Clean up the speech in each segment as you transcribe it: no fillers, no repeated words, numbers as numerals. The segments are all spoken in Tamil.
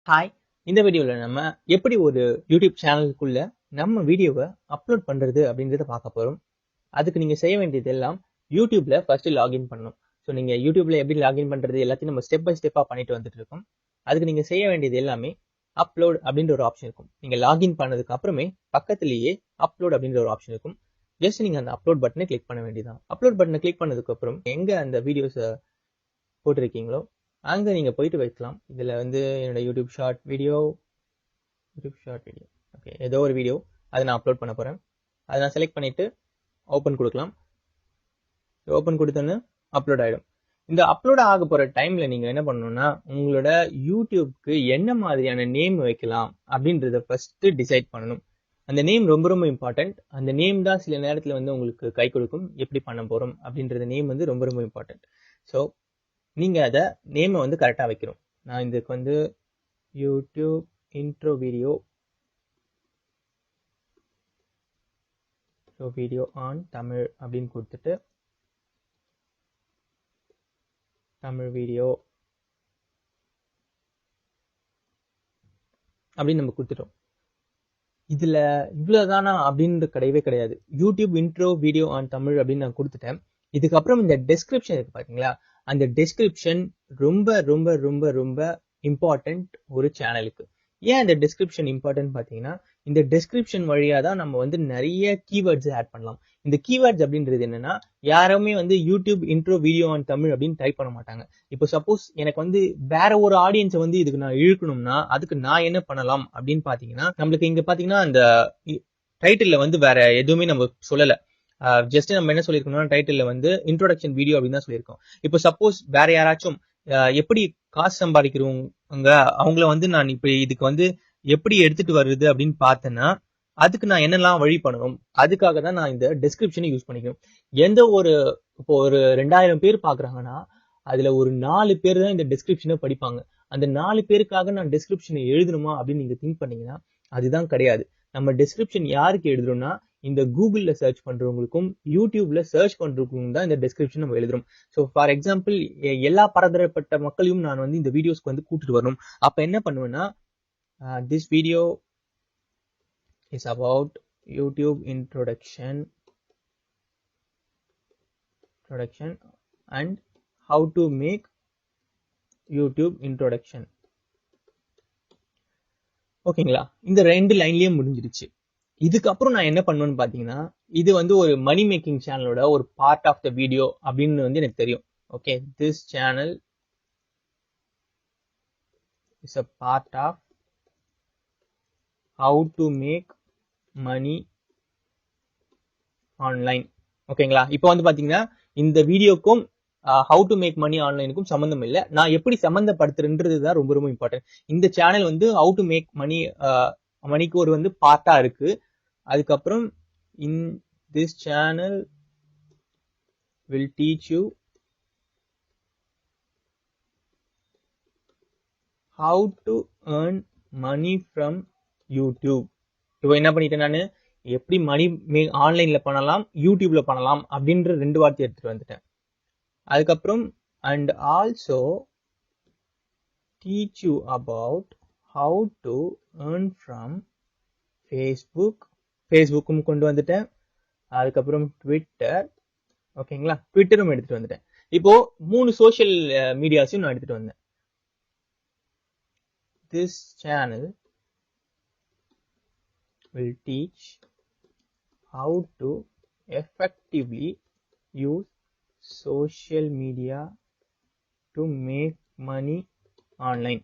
ஹாய், இந்த வீடியோவில் நம்ம எப்படி ஒரு யூடியூப் சேனலுக்குள்ள நம்ம வீடியோவை அப்லோட் பண்ணுறது அப்படின்றத பார்க்க போகிறோம். அதுக்கு நீங்கள் செய்ய வேண்டியது எல்லாம் யூடியூப்ல ஃபர்ஸ்ட் லாகின் பண்ணணும். ஸோ நீங்கள் யூடியூப்ல எப்படி லாகின் பண்ணுறது எல்லாத்தையும் நம்ம ஸ்டெப் பை ஸ்டெப்பாக பண்ணிட்டு வந்துட்டு இருக்கோம். அதுக்கு நீங்கள் செய்ய வேண்டியது எல்லாமே அப்லோட் அப்படின்ற ஒரு ஆப்ஷன் இருக்கும். நீங்கள் லாகின் பண்ணதுக்கு அப்புறமே பக்கத்துலேயே அப்லோட் அப்படின்ற ஒரு ஆப்ஷன் இருக்கும். ஜஸ்ட் நீங்கள் அந்த அப்லோட் பட்டனை கிளிக் பண்ண வேண்டியதான். அப்லோட் பட்டனை கிளிக் பண்ணதுக்கு அப்புறம் எங்கே அந்த வீடியோஸை போட்டிருக்கீங்களோ அங்கே நீங்கள் போயிட்டு வைக்கலாம். இதில் வந்து என்னோட யூடியூப் ஷார்ட் வீடியோ ஓகே, ஏதோ ஒரு வீடியோ அதை நான் அப்லோட் பண்ண போகிறேன். அதை நான் செலக்ட் பண்ணிவிட்டு ஓப்பன் கொடுக்கலாம். ஓப்பன் கொடுத்தோன்னு அப்லோட் ஆகிடும். இந்த அப்லோட் ஆக போகிற டைமில் நீங்கள் என்ன பண்ணணும்னா உங்களோட யூடியூப்க்கு என்ன மாதிரியான நேம் வைக்கலாம் அப்படின்றத ஃபஸ்ட்டு டிசைட் பண்ணணும். அந்த நேம் ரொம்ப ரொம்ப இம்பார்ட்டன்ட். அந்த நேம் தான் சில நேரத்தில் வந்து உங்களுக்கு கை கொடுக்கும். எப்படி பண்ண போகிறோம் அப்படின்றது நேம் வந்து ரொம்ப ரொம்ப இம்பார்ட்டன்ட். ஸோ நீங்கள் அதை நேமை வந்து கரெக்டாக வைக்கணும். நான் இதுக்கு வந்து YouTube intro video on Tamil அப்படின்னு கொடுத்துட்டு தமிழ் வீடியோ அப்படின்னு நம்ம கொடுத்துட்டோம். இதில் இவ்வளோதானா அப்படின்ற கிடையவே கிடையாது. YouTube intro video on Tamil அப்படின்னு நான் கொடுத்துட்டேன். இதுக்கப்புறம் இந்த டெஸ்கிரிப்ஷன் இருக்கு பார்த்தீங்களா, அந்த டெஸ்கிரிப்ஷன் ரொம்ப ரொம்ப ரொம்ப ரொம்ப இம்பார்ட்டன்ட் ஒரு சேனலுக்கு. ஏன் இந்த டெஸ்கிரிப்ஷன் இம்பார்ட்டன்ட் பார்த்தீங்கன்னா, இந்த டெஸ்கிரிப்ஷன் வழியாக தான் நம்ம வந்து நிறைய கீவேர்ட்ஸ் ஆட் பண்ணலாம். இந்த கீவேர்ட்ஸ் அப்படின்றது என்னன்னா, யாருமே வந்து YouTube intro video on Tamil அப்படின்னு டைப் பண்ண மாட்டாங்க. இப்போ சப்போஸ் எனக்கு வந்து வேற ஒரு ஆடியன்ஸை வந்து இதுக்கு நான் இழுக்கணும்னா அதுக்கு நான் என்ன பண்ணலாம் அப்படின்னு பார்த்தீங்கன்னா, நம்மளுக்கு இங்கே பார்த்தீங்கன்னா அந்த டைட்டில் வந்து வேற எதுவுமே நம்ம சொல்லலை. ஜஸ்ட் நம்ம என்ன சொல்லியிருக்கோம்னா டைட்டில் வந்து இன்ட்ரோடக்ஷன் வீடியோ அப்படின்னு தான் சொல்லியிருக்கோம். இப்போ சப்போஸ் வேற யாராச்சும் எப்படி காசு சம்பாதிக்கிறவங்க அவங்கள வந்து நான் இப்ப இதுக்கு வந்து எப்படி எடுத்துட்டு வருது அப்படின்னு பார்த்தேன்னா அதுக்கு நான் என்னெல்லாம் வழி பண்ணணும், அதுக்காக தான் நான் இந்த டெஸ்கிரிப்ஷனை யூஸ் பண்ணிக்கணும். எந்த ஒரு இப்போ ஒரு 2000 பேர் பாக்குறாங்கன்னா அதுல ஒரு 4 பேர் தான் இந்த டெஸ்கிரிப்ஷனை படிப்பாங்க. அந்த 4 பேருக்காக நான் டெஸ்கிரிப்ஷனை எழுதணுமா அப்படின்னு நீங்க திங்க் பண்ணீங்கன்னா அதுதான் கிடையாது. நம்ம டெஸ்கிரிப்ஷன் யாருக்கு எழுதுறோம்னா இந்த கூகுள்ல சர்ச் பண்றவங்களுக்கும் யூடியூப்ல சர்ச் பண்றவங்களுக்கும் தான் இந்த டெஸ்கிரிப்ஷன் நம்ம எழுதுறோம். ஸோ ஃபார் எக்ஸாம்பிள் எல்லா பரதரப்பட்ட மக்களையும் நான் வந்து இந்த வீடியோஸ்க்கு வந்து கூட்டிட்டு வரணும். அப்ப என்ன பண்ணுவேன்னா this video is about YouTube introduction and how to make YouTube introduction. ஓகேங்களா, இந்த 2 லைன்லயே முடிஞ்சிருச்சு. இதுக்கப்புறம் நான் என்ன பண்ணுவேன்னு பாத்தீங்கன்னா, இது வந்து ஒரு மணி மேக்கிங் சேனலோட ஒரு பார்ட் ஆஃப் த வீடியோ அப்படின்னு வந்து எனக்கு தெரியும். Okay, this channel is a part of how to make money online. ஓகேங்களா, இப்போ வந்து பாத்தீங்கன்னா இந்த வீடியோக்கும் ஹவு டு மேக் மணி ஆன்லைனுக்கும் சம்மந்தம் இல்லை. நான் எப்படி சம்மந்தப்படுத்துறேன்றது தான் ரொம்ப ரொம்ப இம்பார்ட்டன்ட். இந்த சேனல் வந்து ஹவு டு மேக் மணிக்கு ஒரு வந்து பார்ட்டா இருக்கு. அதுக்கப்புறம் in this channel will teach you how to earn money from YouTube. இப்போ என்ன பண்ணிட்டேன், நான் எப்படி மணி ஆன்லைன்ல பண்ணலாம் யூடியூப்ல பண்ணலாம் அப்படின்ற 2 வார்த்தை எடுத்துட்டு வந்துட்டேன். அதுக்கப்புறம் and also teach you about how to earn from ஃபேஸ்புக்கும் கொண்டு வந்துட்டேன். அதுக்கப்புறம் ட்விட்டர், ஓகேங்களா, ட்விட்டரும் எடுத்துட்டு வந்துட்டேன். இப்போ 3 சோஷியல் மீடியாஸையும் நான் எடுத்துட்டு வந்தேன். This channel will teach how to effectively use social media to make money online.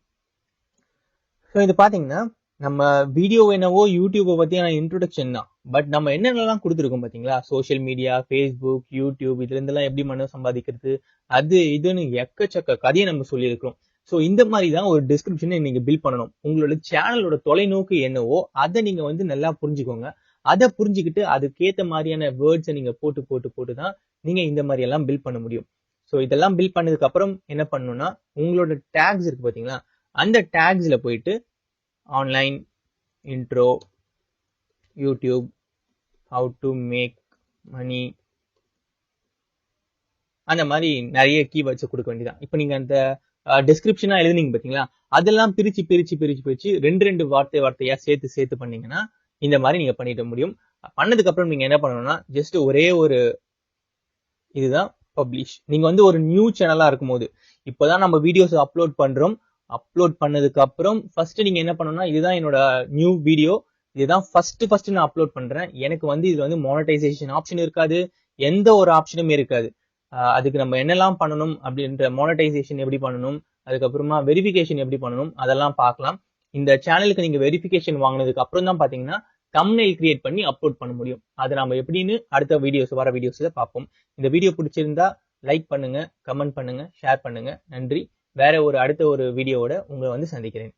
So இது பாத்தீங்கன்னா நம்ம வீடியோ என்னவோ யூடியூப்பை பத்தியான இன்ட்ரோடக்ஷன் தான். பட் நம்ம என்னென்னலாம் கொடுத்துருக்கோம் பாத்தீங்களா, சோஷியல் மீடியா, ஃபேஸ்புக், யூடியூப், இதுல இருந்தெல்லாம் எப்படி மனம் சம்பாதிக்கிறது அது இதுன்னு எக்கச்சக்க கதையை நம்ம சொல்லியிருக்கிறோம். ஸோ இந்த மாதிரி தான் ஒரு டிஸ்கிரிப்ஷனை நீங்க பில்ட் பண்ணணும். உங்களோட சேனலோட தொலைநோக்கு என்னவோ அதை நீங்க வந்து நல்லா புரிஞ்சுக்கோங்க. அதை புரிஞ்சுக்கிட்டு அதுக்கேற்ற மாதிரியான வேர்ட்ஸை நீங்க போட்டு போட்டு போட்டு தான் நீங்க இந்த மாதிரி எல்லாம் பில்ட் பண்ண முடியும். ஸோ இதெல்லாம் பில்ட் பண்ணதுக்கு அப்புறம் என்ன பண்ணணும்னா உங்களோட டேக்ஸ் இருக்கு பாத்தீங்களா, அந்த டேக்ஸ்ல போயிட்டு online intro YouTube how to make money அந்த மாதிரி நிறைய கீவேர்ட்ஸ் கொடுக்க வேண்டியதான். இப்போ நீங்க அந்த டெஸ்கிரிப்ஷனா எழுதுனீங்க பாத்தீங்களா, அதெல்லாம் பிரிச்சு ரெண்டு வார்த்தையா சேர்த்து பண்ணீங்கன்னா இந்த மாதிரி நீங்க பண்ணிட முடியும். பண்ணதுக்கு அப்புறம் நீங்க என்ன பண்ணணும்னா ஜஸ்ட் ஒரே ஒரு இதுதான் பப்ளிஷ். நீங்க வந்து ஒரு நியூ சேனலா இருக்கும்போது, இப்பதான் நம்ம வீடியோஸ் அப்லோட் பண்றோம். அப்லோட் பண்ணதுக்கு அப்புறம் ஃபர்ஸ்ட் நீங்க என்ன பண்ணணும்னா, இதுதான் என்னோட நியூ வீடியோ, இதுதான் ஃபர்ஸ்ட் நான் அப்லோட் பண்றேன். எனக்கு வந்து இதுல வந்து மானிட்டைசேஷன் ஆப்ஷன் இருக்காது, எந்த ஒரு ஆப்ஷனுமே இருக்காது. அதுக்கு நம்ம என்னெல்லாம் பண்ணணும் அப்படின்ற மானிட்டைசேஷன் எப்படி பண்ணணும், அதுக்கப்புறமா வெரிஃபிகேஷன் எப்படி பண்ணணும், அதெல்லாம் பார்க்கலாம். இந்த சேனலுக்கு நீங்க வெரிஃபிகேஷன் வாங்கினதுக்கு அப்புறம் தான் பாத்தீங்கன்னா தம்ப்நெயில் கிரியேட் பண்ணி அப்லோட் பண்ண முடியும். அது நம்ம எப்படின்னு அடுத்த வர வீடியோஸ்ல பார்ப்போம். இந்த வீடியோ பிடிச்சிருந்தா லைக் பண்ணுங்க, கமெண்ட் பண்ணுங்க, ஷேர் பண்ணுங்க. நன்றி. வேற அடுத்த ஒரு வீடியோவோட உங்களை வந்து சந்திக்கிறேன்.